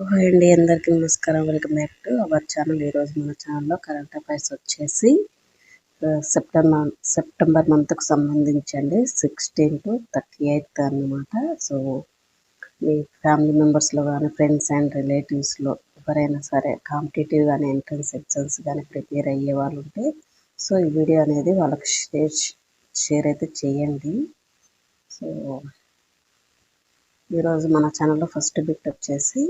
Hi అండి, అందరికీ నమస్కారం. Welcome back to our channel. ఈరోజు మన ఛానల్లో కరెంట్ అఫైర్స్ వచ్చేసి సెప్టెంబర్ మంత్కు సంబంధించండి 16 to 38 అన్నమాట. సో మీ ఫ్యామిలీ మెంబర్స్లో కానీ ఫ్రెండ్స్ అండ్ రిలేటివ్స్లో ఎవరైనా సరే కాంపిటేటివ్ కానీ ఎంట్రన్స్ ఎగ్జామ్స్ కానీ ప్రిపేర్ అయ్యే వాళ్ళు ఉంటే సో ఈ వీడియో అనేది వాళ్ళకి షేర్ అయితే చేయండి. సో ఈరోజు మన ఛానల్లో ఫస్ట్ బిట్ వచ్చేసి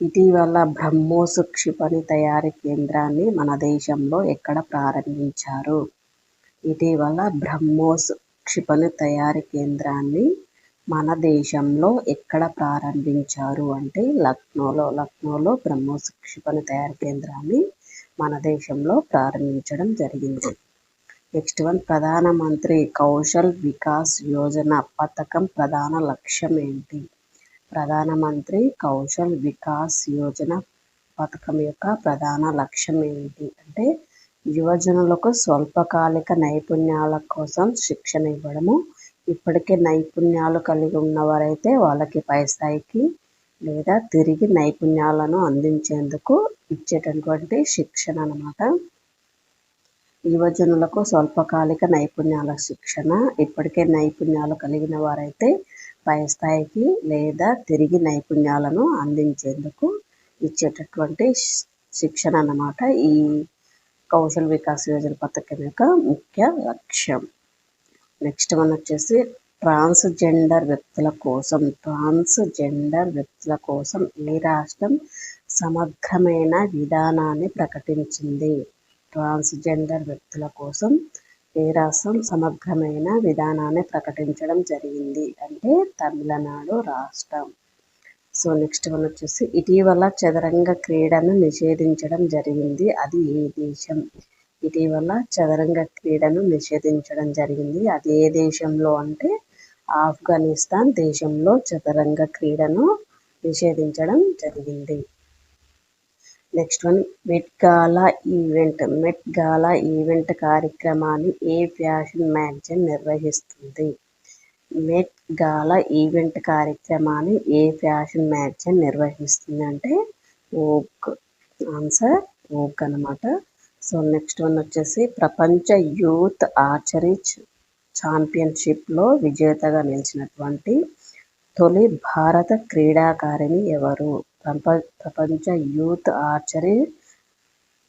ఇటీవల బ్రహ్మోస్ క్షిపణి తయారీ కేంద్రాన్ని మన దేశంలో ఎక్కడ ప్రారంభించారు? ఇటీవల బ్రహ్మోస్ క్షిపణి తయారీ కేంద్రాన్ని మన దేశంలో ఎక్కడ ప్రారంభించారు అంటే లక్నోలో బ్రహ్మోస్ క్షిపణి తయారీ కేంద్రాన్ని మన దేశంలో ప్రారంభించడం జరిగింది. నెక్స్ట్ వన్, ప్రధానమంత్రి కౌశల్ వికాస్ యోజన పథకం ప్రధాన లక్ష్యం ఏంటి? ప్రధానమంత్రి కౌశల్ వికాస్ యోజన పథకం యొక్క ప్రధాన లక్ష్యం ఏంటి అంటే యువజనులకు స్వల్పకాలిక నైపుణ్యాల కోసం శిక్షణ ఇవ్వడము. ఇప్పటికే నైపుణ్యాలు కలిగి ఉన్నవారైతే వాళ్ళకి పై స్థాయికి లేదా తిరిగి నైపుణ్యాలను అందించేందుకు ఇచ్చేటటువంటి శిక్షణ అన్నమాట. యువజనులకు స్వల్పకాలిక నైపుణ్యాల శిక్షణ. ఇప్పటికే నైపుణ్యాలు కలిగిన వారైతే పై స్థాయికి లేదా తిరిగి నైపుణ్యాలను అందించేందుకు ఇచ్చేటటువంటి శిక్షణ అన్నమాట ఈ కౌశల్ వికాస్ యోజన పథకం యొక్క ముఖ్య లక్ష్యం. నెక్స్ట్ వన్ వచ్చేసి ట్రాన్స్జెండర్ వ్యక్తుల కోసం ఏ రాష్ట్రం సమగ్రమైన విధానాన్ని ప్రకటించింది? ట్రాన్స్జెండర్ వ్యక్తుల కోసం ఏ రాష్ట్రం సమగ్రమైన విధానాన్ని ప్రకటించడం జరిగింది అంటే తమిళనాడు రాష్ట్రం. సో నెక్స్ట్ వన్ వచ్చేసి ఇటీవల చదరంగ క్రీడను నిషేధించడం జరిగింది, అది ఏ దేశం? ఇటీవల చదరంగ క్రీడను నిషేధించడం జరిగింది, అది ఏ దేశంలో అంటే ఆఫ్ఘనిస్తాన్ దేశంలో చదరంగ క్రీడను నిషేధించడం జరిగింది. నెక్స్ట్ వన్, మెట్ గాలా ఈవెంట్ కార్యక్రమాన్ని ఏ ఫ్యాషన్ మ్యాగజైన్ నిర్వహిస్తుంది? మెట్ గాలా ఈవెంట్ కార్యక్రమాన్ని ఏ ఫ్యాషన్ మ్యాగజైన్ నిర్వహిస్తుంది అంటే వోగ్. ఆన్సర్ వోగ్ అన్నమాట. సో నెక్స్ట్ వన్ వచ్చేసి ప్రపంచ యూత్ ఆర్చరీ ఛాంపియన్షిప్లో విజేతగా నిలిచినటువంటి తొలి భారత క్రీడాకారిణి ఎవరు? ప్రపంచ యూత్ ఆర్చరీ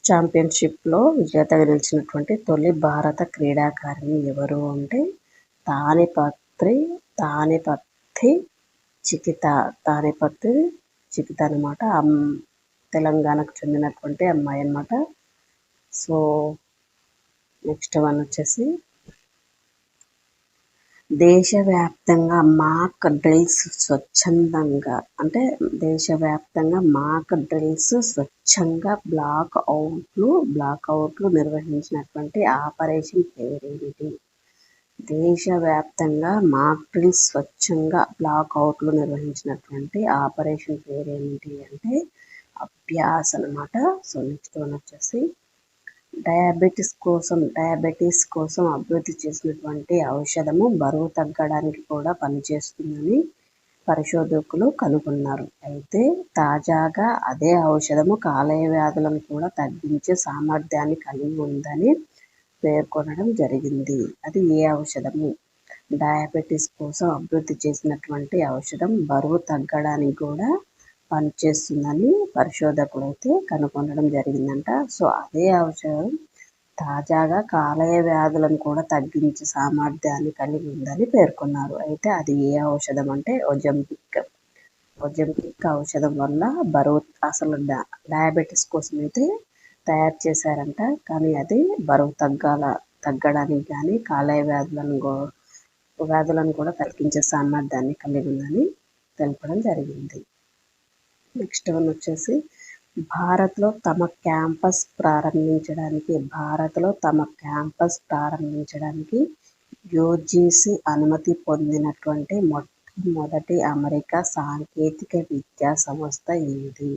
ఛాంపియన్షిప్లో విజేతగా నిలిచినటువంటి తొలి భారత క్రీడాకారిణి ఎవరు అంటే తానిపత్తి చికిత అనమాట. తెలంగాణకు చెందినటువంటి అమ్మాయి అన్నమాట. సో నెక్స్ట్ వన్ వచ్చేసి దేశవ్యాప్తంగా మాక్ డ్రిల్స్ స్వచ్ఛంగా బ్లాక్అవుట్లు నిర్వహించినటువంటి ఆపరేషన్ పేరేమిటి? దేశవ్యాప్తంగా మాక్ డ్రిల్స్ స్వచ్ఛంగా బ్లాక్అవుట్లు నిర్వహించినటువంటి ఆపరేషన్ పేరేమిటి అంటే అభ్యాస్ అన్నమాట. సో నెక్స్ట్ వన్ వచ్చేసి డయాబెటీస్ కోసం అభివృద్ధి చేసినటువంటి ఔషధము బరువు తగ్గడానికి కూడా పనిచేస్తుందని పరిశోధకులు కనుగొన్నారు. అయితే తాజాగా అదే ఔషధము కాలేయ వ్యాధులను కూడా తగ్గించే సామర్థ్యాన్ని కలిగి ఉందని పేర్కొనడం జరిగింది, అది ఏ ఔషధము? డయాబెటీస్ కోసం అభివృద్ధి చేసినటువంటి ఔషధం బరువు తగ్గడానికి కూడా పనిచేస్తుందని పరిశోధకులు అయితే కనుగొనడం జరిగిందంట. సో అదే ఔషధం తాజాగా కాలేయ వ్యాధులను కూడా తగ్గించే సామర్థ్యాన్ని కలిగి ఉందని పేర్కొన్నారు. అయితే అది ఏ ఔషధం అంటే ఒజంపిక్ ఔషధం వల్ల అసలు డయాబెటీస్ కోసం అయితే తయారు చేశారంట, కానీ అది బరువు తగ్గడానికి కానీ కాలేయ వ్యాధులను కూడా తగ్గించే సామర్థ్యాన్ని కలిగి ఉందని తెలపడం జరిగింది. నెక్స్ట్ వన్ వచ్చేసి భారత్లో తమ క్యాంపస్ ప్రారంభించడానికి యూజీసీ అనుమతి పొందినటువంటి మొట్టమొదటి అమెరికా సాంకేతిక విద్యా సంస్థ ఏది?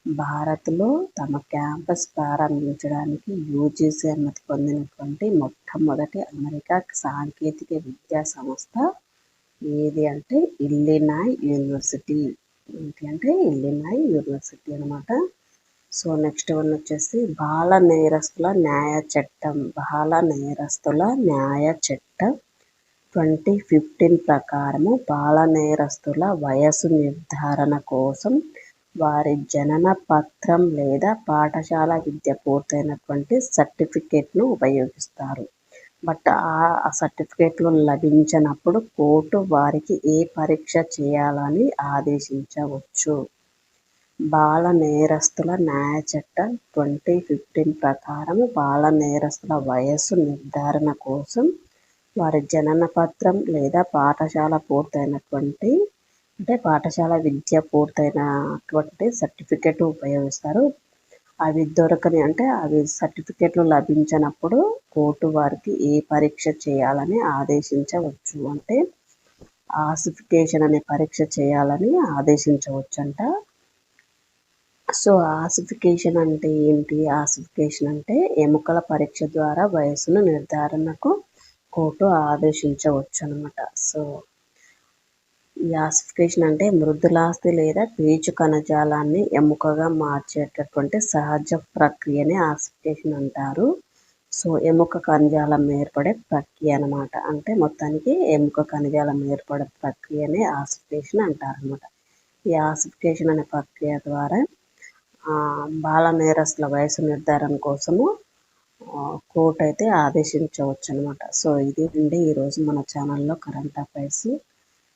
భారత్లో తమ క్యాంపస్ ప్రారంభించడానికి యూజీసీ అనుమతి పొందినటువంటి మొట్టమొదటి అమెరికా సాంకేతిక విద్యా సంస్థ ఏది అంటే ఇల్లినాయ్ యూనివర్సిటీ. ఏంటి అంటే ఇల్లినాయ్ యూనివర్సిటీ అనమాట. సో నెక్స్ట్ వన్ వచ్చేసి బాల నేరస్తుల న్యాయ చట్టం 2015 ప్రకారము బాల నేరస్తుల వయసు నిర్ధారణ కోసం వారి జనన పత్రం లేదా పాఠశాల విద్య పూర్తయినటువంటి సర్టిఫికేట్ను ఉపయోగిస్తారు. బట్ ఆ సర్టిఫికేట్లు లభించనప్పుడు కోర్టు వారికి ఏ పరీక్ష చేయాలని ఆదేశించవచ్చు. బాల నేరస్తుల న్యాయ చట్టం 2015 ప్రకారం బాల నేరస్తుల వయస్సు నిర్ధారణ కోసం వారి జనన పత్రం లేదా పాఠశాల విద్య పూర్తయినటువంటి సర్టిఫికేట్ ఉపయోగిస్తారు. అవి సర్టిఫికేట్లు లభించనప్పుడు కోర్టు వారికి ఏ పరీక్ష చేయాలని ఆదేశించవచ్చు. అంటే ఆసిఫికేషన్ అనే పరీక్ష చేయాలని ఆదేశించవచ్చంట. సో ఆసిఫికేషన్ అంటే ఏంటి? ఆసిఫికేషన్ అంటే ఎముకల పరీక్ష ద్వారా వయస్సును నిర్ధారణకు కోర్టు ఆదేశించవచ్చు అనమాట. సో ఈ ఆసిఫికేషన్ అంటే మృదులాస్థి లేదా పీచు కణజాలాన్ని ఎముకగా మార్చేటటువంటి సహజ ప్రక్రియని ఆసిఫికేషన్ అంటారు. సో ఎముక కణజాలం ఏర్పడే ప్రక్రియ అనమాట. అంటే మొత్తానికి ఎముక కణజాలం ఏర్పడే ప్రక్రియని ఆసిఫికేషన్ అంటారు అనమాట. ఈ ఆసిఫికేషన్ అనే ప్రక్రియ ద్వారా బాల నేరస్తుల వయసు నిర్ధారణ కోసము కోర్టు అయితే ఆదేశించవచ్చు అనమాట. సో ఇది అండి ఈరోజు మన ఛానల్లో కరెంట్ అఫైర్స్.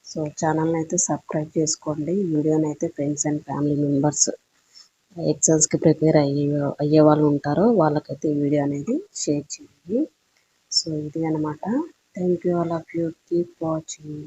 సో ఛానల్ని అయితే సబ్స్క్రైబ్ చేసుకోండి. వీడియోని అయితే ఫ్రెండ్స్ అండ్ ఫ్యామిలీ మెంబర్స్ ఎగ్జామ్స్కి ప్రిపేర్ అయ్యే వాళ్ళు ఉంటారో వాళ్ళకైతే ఈ వీడియో అనేది షేర్ చేయండి. సో ఇది అనమాట. Thank you all of you. Keep watching.